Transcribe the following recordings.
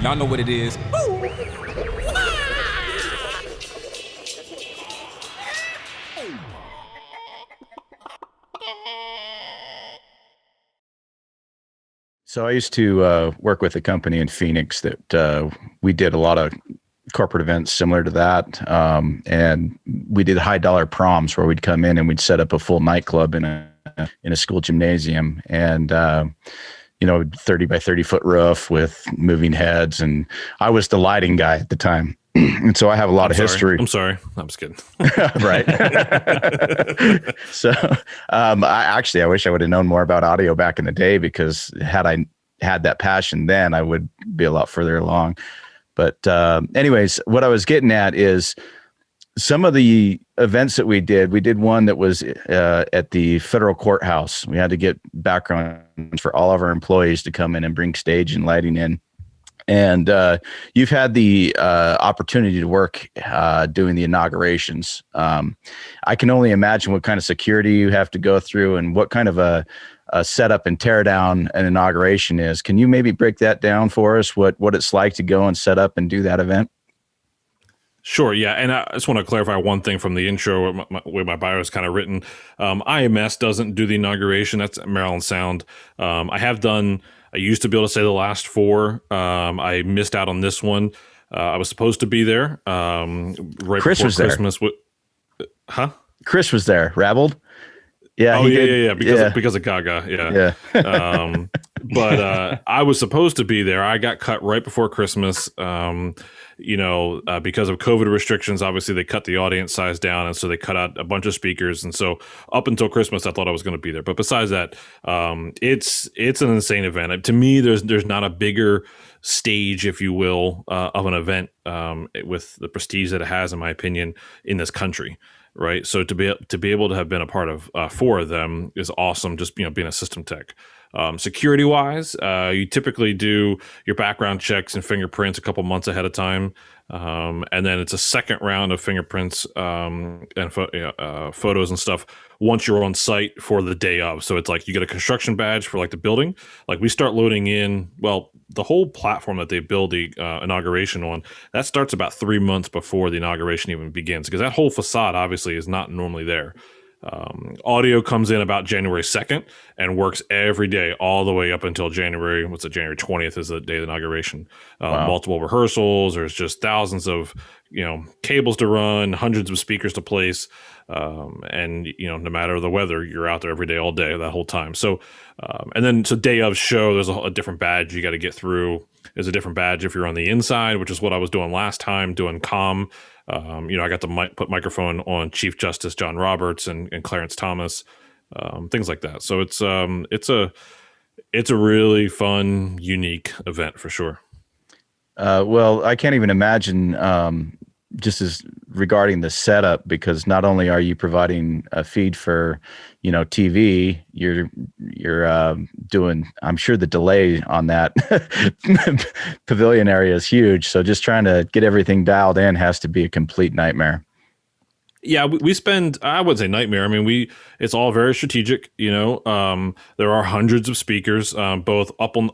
Y'all know what it is. So I used to work with a company in Phoenix that we did a lot of corporate events similar to that. And we did high dollar proms where we'd come in and we'd set up a full nightclub in a school gymnasium, and 30 by 30 foot roof with moving heads. And I was the lighting guy at the time. And so I have a lot of history. I'm sorry. I'm just kidding. Right. So I wish I would have known more about audio back in the day, because had I had that passion then, I would be a lot further along. But anyways, what I was getting at is some of the events that we did one that was at the federal courthouse. We had to get background for all of our employees to come in and bring stage and lighting in. And you've had the opportunity to work doing the inaugurations. I can only imagine what kind of security you have to go through and what kind of a setup and tear down an inauguration is. Can you maybe break that down for us, what it's like to go and set up and do that event? Sure, yeah, and I just want to clarify one thing from the intro, where my bio is kind of written. IMS doesn't do the inauguration. That's Maryland Sound. I used to be able to say the last four. I missed out on this one. I was supposed to be there right Chris before was there. Christmas. Huh? Chris was there. Rabbled? Yeah. Oh, yeah. Because of Gaga. Yeah. But I was supposed to be there. I got cut right before Christmas. Because of COVID restrictions, obviously they cut the audience size down, and so they cut out a bunch of speakers. And so up until Christmas, I thought I was going to be there. But besides that, it's an insane event. To me, there's not a bigger stage, if you will, of an event with the prestige that it has, in my opinion, in this country. Right. So to be able to have been a part of four of them is awesome. Just, being a system tech. Security wise, you typically do your background checks and fingerprints a couple months ahead of time. And then it's a second round of fingerprints and photos and stuff once you're on site for the day of. So it's like you get a construction badge for like the building. Like we start loading in, the whole platform that they build the inauguration on, that starts about 3 months before the inauguration even begins, because that whole facade obviously is not normally there. Audio comes in about January 2nd and works every day all the way up until January 20th is the day of the inauguration. Wow. Multiple rehearsals. There's just thousands of, cables to run, hundreds of speakers to place. And no matter the weather, you're out there every day, all day, that whole time. So, so day of show, there's a different badge you got to get through. There's a different badge if you're on the inside, which is what I was doing last time, doing comm. I got to put microphone on Chief Justice John Roberts and Clarence Thomas, things like that. So it's a really fun, unique event for sure. Well, I can't even imagine just as regarding the setup, because not only are you providing a feed for, TV, you're doing, I'm sure the delay on that pavilion area is huge. So just trying to get everything dialed in has to be a complete nightmare. Yeah, we spend, I wouldn't say nightmare. I mean, it's all very strategic, there are hundreds of speakers, both up on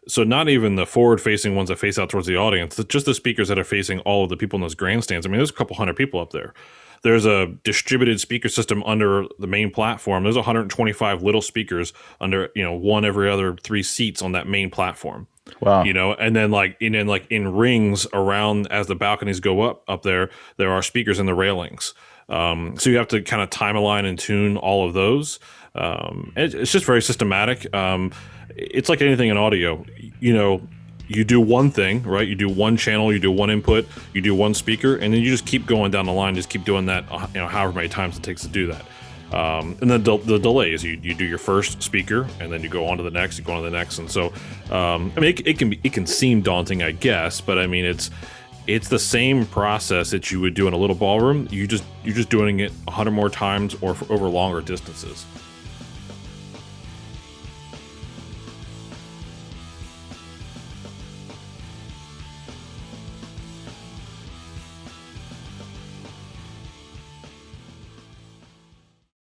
so not even the forward-facing ones that face out towards the audience, just the speakers that are facing all of the people in those grandstands. I mean, there's a couple hundred people up there. There's a distributed speaker system under the main platform. There's 125 little speakers under, one every other 3 seats on that main platform. Wow. And then in rings around as the balconies go up there are speakers in the railings. So you have to kind of time align and tune all of those. It's just very systematic. It's like anything in audio, you do one thing, right? You do one channel, you do one input, you do one speaker, and then you just keep going down the line, just keep doing that, however many times it takes to do that. And then the delays, you do your first speaker, and then you go on to the next, and so, it can seem daunting, I guess, but I mean, it's the same process that you would do in a little ballroom. You're just doing it 100 more times or over longer distances.